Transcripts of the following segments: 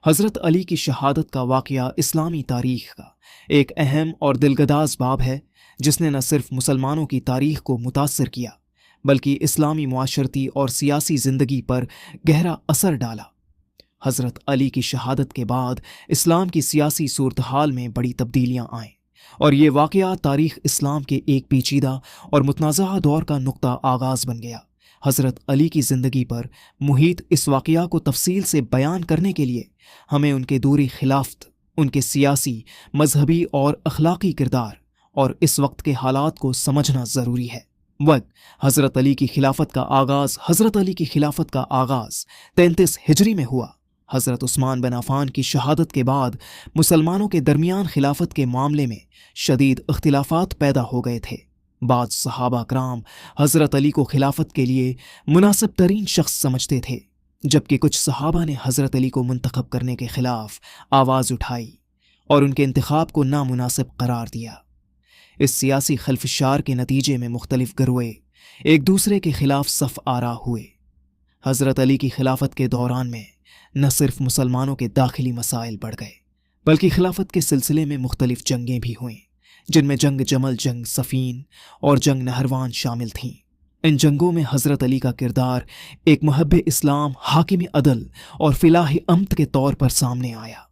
حضرت علی کی شہادت کا واقعہ اسلامی تاریخ کا ایک اہم اور دلگداز باب ہے جس نے نہ صرف مسلمانوں کی تاریخ کو متاثر کیا بلکہ اسلامی معاشرتی اور سیاسی زندگی پر گہرا اثر ڈالا۔ حضرت علی کی شہادت کے بعد اسلام کی سیاسی صورتحال میں بڑی تبدیلیاں آئیں اور یہ واقعہ تاریخ اسلام کے ایک پیچیدہ اور متنازع دور کا نقطہ آغاز بن گیا۔ حضرت علی کی زندگی پر محیط اس واقعہ کو تفصیل سے بیان کرنے کے لیے ہمیں ان کے دوری خلافت، ان کے سیاسی، مذہبی اور اخلاقی کردار اور اس وقت کے حالات کو سمجھنا ضروری ہے۔ حضرت علی کی خلافت کا آغاز 33 ہجری میں ہوا۔ حضرت عثمان بن عفان کی شہادت کے بعد مسلمانوں کے درمیان خلافت کے معاملے میں شدید اختلافات پیدا ہو گئے تھے۔ بعض صحابہ کرام حضرت علی کو خلافت کے لیے مناسب ترین شخص سمجھتے تھے، جبکہ کچھ صحابہ نے حضرت علی کو منتخب کرنے کے خلاف آواز اٹھائی اور ان کے انتخاب کو نامناسب قرار دیا۔ اس سیاسی خلفشار کے نتیجے میں مختلف گروہ ایک دوسرے کے خلاف صف آرا ہوئے۔ حضرت علی کی خلافت کے دوران میں نہ صرف مسلمانوں کے داخلی مسائل بڑھ گئے بلکہ خلافت کے سلسلے میں مختلف جنگیں بھی ہوئیں، جن میں جنگ جمل، جنگ صفین اور جنگ نہروان شامل تھیں۔ ان جنگوں میں حضرت علی کا کردار ایک محب اسلام، حاکم عدل اور فلاح امت کے طور پر سامنے آیا۔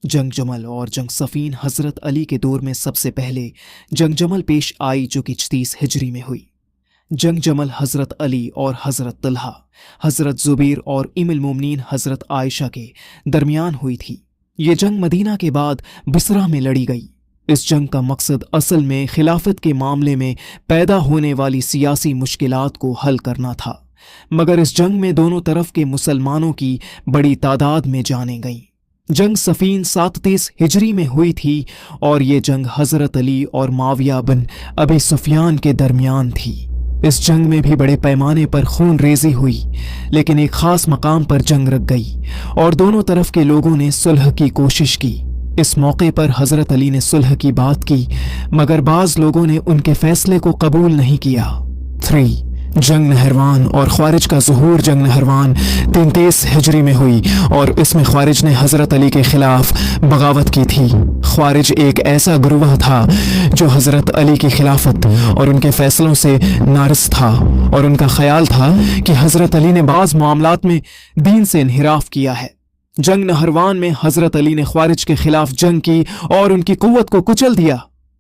جنگ جمل اور جنگ صفین۔ حضرت علی کے دور میں سب سے پہلے جنگ جمل پیش آئی جو کہ 36 ہجری میں ہوئی۔ جنگ جمل حضرت علی اور حضرت طلحہ، حضرت زبیر اور ام المومنین حضرت عائشہ کے درمیان ہوئی تھی۔ یہ جنگ مدینہ کے بعد بصرہ میں لڑی گئی۔ اس جنگ کا مقصد اصل میں خلافت کے معاملے میں پیدا ہونے والی سیاسی مشکلات کو حل کرنا تھا، مگر اس جنگ میں دونوں طرف کے مسلمانوں کی بڑی تعداد میں جانیں گئیں۔ جنگ صفین 37 ہجری میں ہوئی تھی اور یہ جنگ حضرت علی اور معاویہ بن ابی سفیان کے درمیان تھی۔ اس جنگ میں بھی بڑے پیمانے پر خون ریزی ہوئی، لیکن ایک خاص مقام پر جنگ رک گئی اور دونوں طرف کے لوگوں نے صلح کی کوشش کی۔ اس موقع پر حضرت علی نے صلح کی بات کی، مگر بعض لوگوں نے ان کے فیصلے کو قبول نہیں کیا۔ جنگ نہروان اور خوارج کا ظہور۔ جنگ نہروان 33 ہجری میں ہوئی اور اس میں خوارج نے حضرت علی کے خلاف بغاوت کی تھی۔ خوارج ایک ایسا گروہ تھا جو حضرت علی کی خلافت اور ان کے فیصلوں سے نارض تھا، اور ان کا خیال تھا کہ حضرت علی نے بعض معاملات میں دین سے انحراف کیا ہے۔ جنگ نہروان میں حضرت علی نے خوارج کے خلاف جنگ کی اور ان کی قوت کو کچل دیا،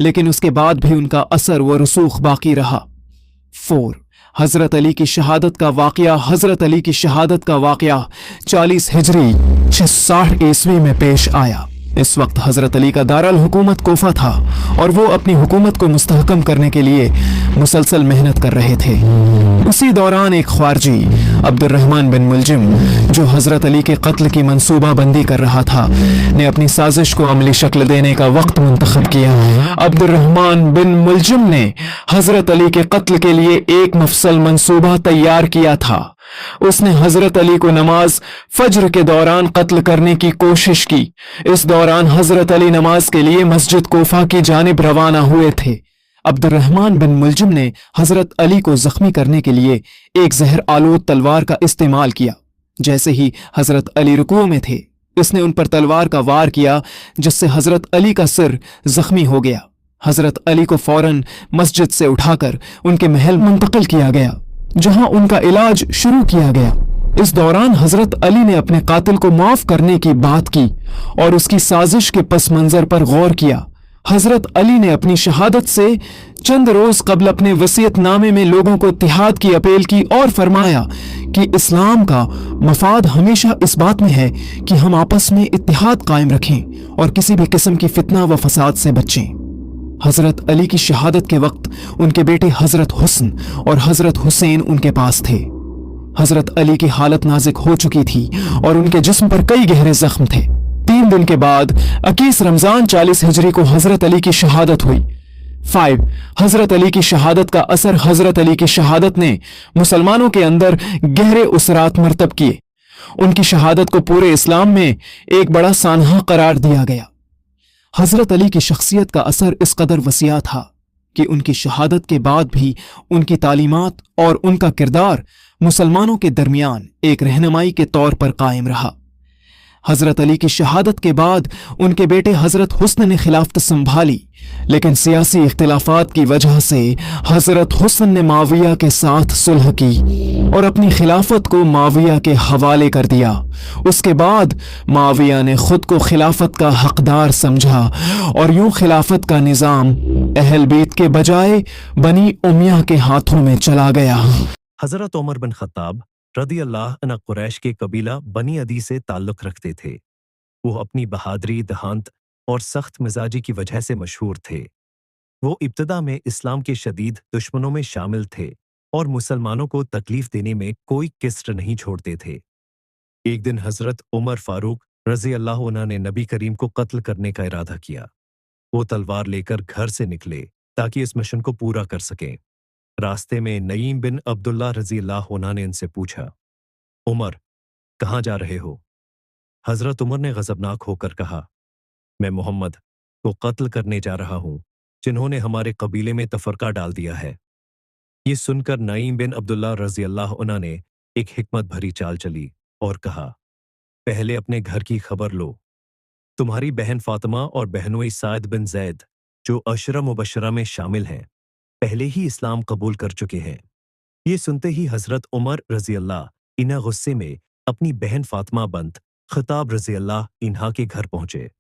لیکن اس کے بعد بھی ان کا اثر و رسوخ باقی رہا۔ حضرت علی کی شہادت کا واقعہ۔ حضرت علی کی شہادت کا واقعہ 40 ہجری 60 عیسوی میں پیش آیا۔ اس وقت حضرت علی کا دارالحکومت کوفہ تھا اور وہ اپنی حکومت کو مستحکم کرنے کے لیے مسلسل محنت کر رہے تھے۔ اسی دوران ایک خارجی عبد الرحمن بن ملجم، جو حضرت علی کے قتل کی منصوبہ بندی کر رہا تھا، نے اپنی سازش کو عملی شکل دینے کا وقت منتخب کیا۔ عبد الرحمن بن ملجم نے حضرت علی کے قتل کے لیے ایک مفصل منصوبہ تیار کیا تھا۔ اس نے حضرت علی کو نماز فجر کے دوران قتل کرنے کی کوشش کی۔ اس دوران حضرت علی نماز کے لیے مسجد کوفہ کی جانب روانہ ہوئے تھے۔ عبد الرحمن بن ملجم نے حضرت علی کو زخمی کرنے کے لیے ایک زہر آلود تلوار کا استعمال کیا۔ جیسے ہی حضرت علی رکوع میں تھے، اس نے ان پر تلوار کا وار کیا، جس سے حضرت علی کا سر زخمی ہو گیا۔ حضرت علی کو فوراً مسجد سے اٹھا کر ان کے محل منتقل کیا گیا، جہاں ان کا علاج شروع کیا گیا۔ اس دوران حضرت علی نے اپنے قاتل کو معاف کرنے کی بات کی اور اس کی سازش کے پس منظر پر غور کیا۔ حضرت علی نے اپنی شہادت سے چند روز قبل اپنے وصیت نامے میں لوگوں کو اتحاد کی اپیل کی اور فرمایا کہ اسلام کا مفاد ہمیشہ اس بات میں ہے کہ ہم آپس میں اتحاد قائم رکھیں اور کسی بھی قسم کی فتنہ و فساد سے بچیں۔ حضرت علی کی شہادت کے وقت ان کے بیٹے حضرت حسن اور حضرت حسین ان کے پاس تھے۔ حضرت علی کی حالت نازک ہو چکی تھی اور ان کے جسم پر کئی گہرے زخم تھے۔ 3 دن کے بعد 21 رمضان 40 ہجری کو حضرت علی کی شہادت ہوئی۔ حضرت علی کی شہادت کا اثر۔ حضرت علی کی شہادت نے مسلمانوں کے اندر گہرے اثرات مرتب کیے۔ ان کی شہادت کو پورے اسلام میں ایک بڑا سانحہ قرار دیا گیا۔ حضرت علی کی شخصیت کا اثر اس قدر وسیع تھا کہ ان کی شہادت کے بعد بھی ان کی تعلیمات اور ان کا کردار مسلمانوں کے درمیان ایک رہنمائی کے طور پر قائم رہا۔ हजरत अली की शहादत के बाद उनके बेटे हजरत हुस्न ने खिलाफत संभाली, लेकिन सियासी इख्तिलाफात की वजह से हजरत हुस्न ने माविया के साथ सुलह की और अपनी खिलाफत को माविया के हवाले कर दिया। उसके बाद माविया ने खुद को खिलाफत का हकदार समझा और यूं खिलाफत का निजाम अहल बैत के बजाय बनी उमैया के हाथों में चला गया। हजरत उमर बिन खत्ताब रदी अल्लाह अन्हु कुरैश के कबीला बनी अदी से ताल्लुक रखते थे। वो अपनी बहादुरी, देहांत और सख्त मिजाजी की वजह से मशहूर थे। वो इब्तदा में इस्लाम के शदीद दुश्मनों में शामिल थे और मुसलमानों को तकलीफ देने में कोई किस्र नहीं छोड़ते थे। एक दिन हजरत उमर फारूक रजी अल्लाह अन्हु ने नबी करीम को कत्ल करने का इरादा किया। वो तलवार लेकर घर से निकले ताकि इस मिशन को पूरा कर सकें। रास्ते में नईम बिन अब्दुल्ला रजी अल्लाह अन्हु ने इनसे पूछा, उमर, कहाँ जा रहे हो? हजरत उमर ने गजबनाक होकर कहा, मैं मोहम्मद को कत्ल करने जा रहा हूं, जिन्होंने हमारे कबीले में तफरका डाल दिया है। ये सुनकर नईम बिन अब्दुल्ला रजी अल्लाह अन्हु ने एक हिकमत भरी चाल चली और कहा, पहले अपने घर की खबर लो। तुम्हारी बहन फातिमा और बहनोई साद बिन जैद, जो अशरा मुबशरा में शामिल हैं, पहले ही इस्लाम कबूल कर चुके हैं। ये सुनते ही हजरत उमर रजी अल्लाह इन्हा गुस्से में अपनी बहन फातिमा बंत खिताब रजी अल्लाह इन्हा के घर पहुंचे।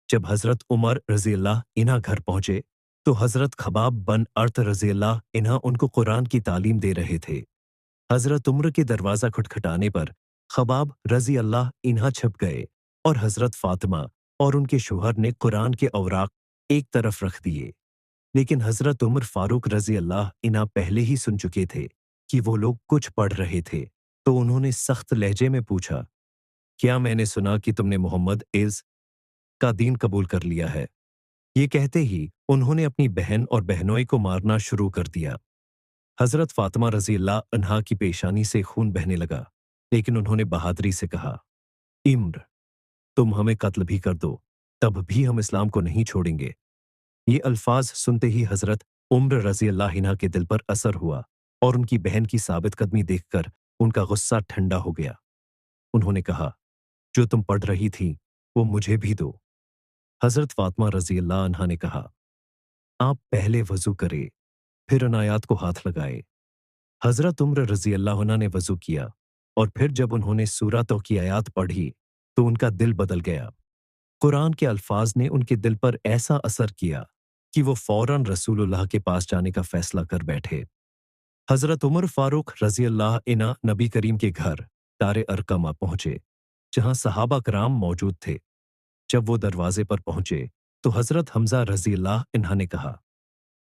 जब हजरत उमर रजी अल्लाह इन्हा घर पहुंचे तो हजरत खबाब बन अर्त रजी अल्लाह इन्हा उनको कुरान की तालीम दे रहे थे। हजरत उमर के दरवाजा खटखटाने पर खबाब रजी अल्लाह इन्हा छप गए और हजरत फातिमा और उनके शोहर ने कुरान के औराक एक तरफ रख दिए। लेकिन हजरत उमर फारूक रजी अल्लाह इन्हा पहले ही सुन चुके थे कि वो लोग कुछ पढ़ रहे थे, तो उन्होंने सख्त लहजे में पूछा, क्या मैंने सुना कि तुमने मोहम्मद इस का दीन कबूल कर लिया है? ये कहते ही उन्होंने अपनी बहन और बहनोई को मारना शुरू कर दिया। हजरत फातिमा रजी अल्लाह अन्हा की पेशानी से खून बहने लगा, लेकिन उन्होंने बहादुरी से कहा, इम्र, तुम हमें कत्ल भी कर दो, तब भी हम इस्लाम को नहीं छोड़ेंगे। ये अल्फाज सुनते ही हजरत उम्र रजी अल्लाह इन्हा के दिल पर असर हुआ और उनकी बहन की साबित कदमी देखकर उनका गुस्सा ठंडा हो गया। उन्होंने कहा, जो तुम पढ़ रही थी वो मुझे भी दो। हजरत फातिमा रजी अल्लाह अन्हा ने कहा, आप पहले वजू करे, फिर उन आयात को हाथ लगाए। हजरत उम्र रजी अल्लाह अन्हा ने वजू किया और फिर जब उन्होंने सूरा तो की आयात पढ़ी तो उनका दिल बदल गया। कुरान के अल्फाज ने उनके दिल पर ऐसा असर किया कि वो फौरन रसूलुल्लाह के पास जाने का फैसला कर बैठे। हजरत उमर फारूक रजी अल्लाह इन्हा नबी करीम के घर दारे अरकमा पहुंचे, जहां सहाबा कराम मौजूद थे। जब वो दरवाजे पर पहुंचे तो हजरत हमजा रजी अल्लाह इन्हा ने कहा,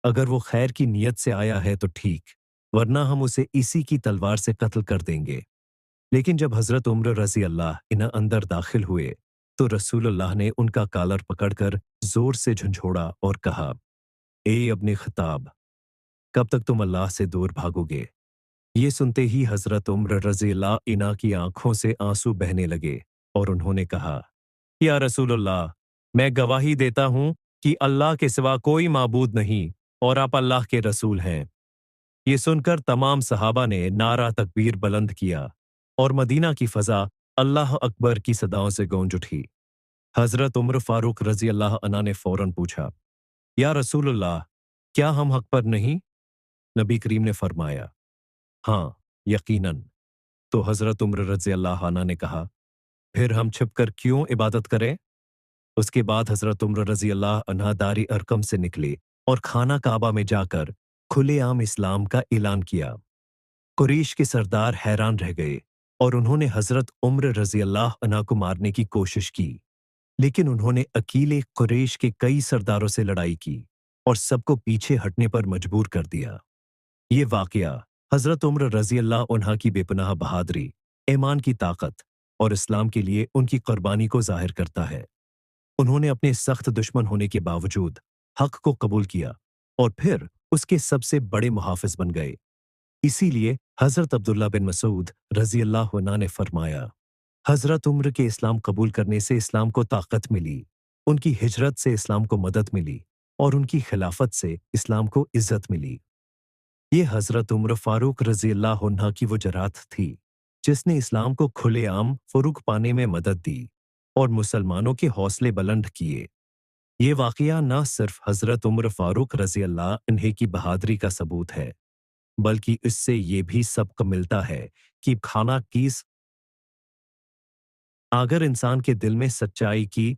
अगर वो खैर की नीयत से आया है तो ठीक, वरना हम उसे इसी की तलवार से कत्ल कर देंगे। लेकिन जब हजरत उमर रजी अल्लाह इन्हा अंदर दाखिल हुए तो रसूलुल्लाह ने उनका कालर पकड़कर जोर से झंझोड़ा और कहा, ए अपने खिताब, कब तक तुम अल्लाह से दूर भागोगे? ये सुनते ही हजरत उमर रजी अल्लाह इन्हा की आंखों से आंसू बहने लगे और उन्होंने कहा, या रसूलुल्लाह, मैं गवाही देता हूं कि अल्लाह के सिवा कोई माबूद नहीं और आप अल्लाह के रसूल हैं। ये सुनकर तमाम सहाबा ने नारा तकबीर बुलंद किया और मदीना की फजा अल्लाह अकबर की सदाओं से गूंज उठी। हजरत उमर फारूक रजी अल्लाह अन्हा ने फौरन पूछा, या रसूलुल्लाह, क्या हम हक पर नहीं? नबी करीम ने फरमाया, हाँ, यकीनन। तो हजरत उमर रजी अल्लाह अन्हा ने कहा, फिर हम छिपकर क्यों इबादत करें? उसके बाद हजरत उमर रजी अल्लाह अन्हा दारी अरकम से निकले और खाना काबा में जाकर खुलेआम इस्लाम का ऐलान किया। कुरैश के सरदार हैरान रह गए और उन्होंने हजरत उमर रजी अल्लाह अन्हा को मारने की कोशिश की, लेकिन उन्होंने अकीले कुरैश के कई सरदारों से लड़ाई की और सबको पीछे हटने पर मजबूर कर दिया। ये वाकया हजरत उमर रजी अल्लाह अन्हा की बेपनाह बहादुरी, ईमान की ताकत और इस्लाम के लिए उनकी कुर्बानी को जाहिर करता है। उन्होंने अपने सख्त दुश्मन होने के बावजूद हक को कबूल किया और फिर उसके सबसे बड़े मुहाफिज बन गए। इसीलिए हजरत अब्दुल्ला बिन मसूद रजी अल्लाह अन्हु ने फरमाया, हजरत उम्र के इस्लाम कबूल करने से इस्लाम को ताकत मिली, उनकी हिजरत से इस्लाम को मदद मिली और उनकी खिलाफत से इस्लाम को इज्जत मिली। ये हजरत उमर फारूक रजी अल्लाह अन्हा की वो जरात थी जिसने इस्लाम को खुलेआम फरूक पाने में मदद दी اور مسلمانوں کے حوصلے بلند کیے۔ یہ واقعہ نہ صرف حضرت عمر فاروق رضی اللہ عنہ کی بہادری کا ثبوت ہے، بلکہ اس سے یہ بھی سبق ملتا ہے کہ اگر انسان کے دل میں سچائی کی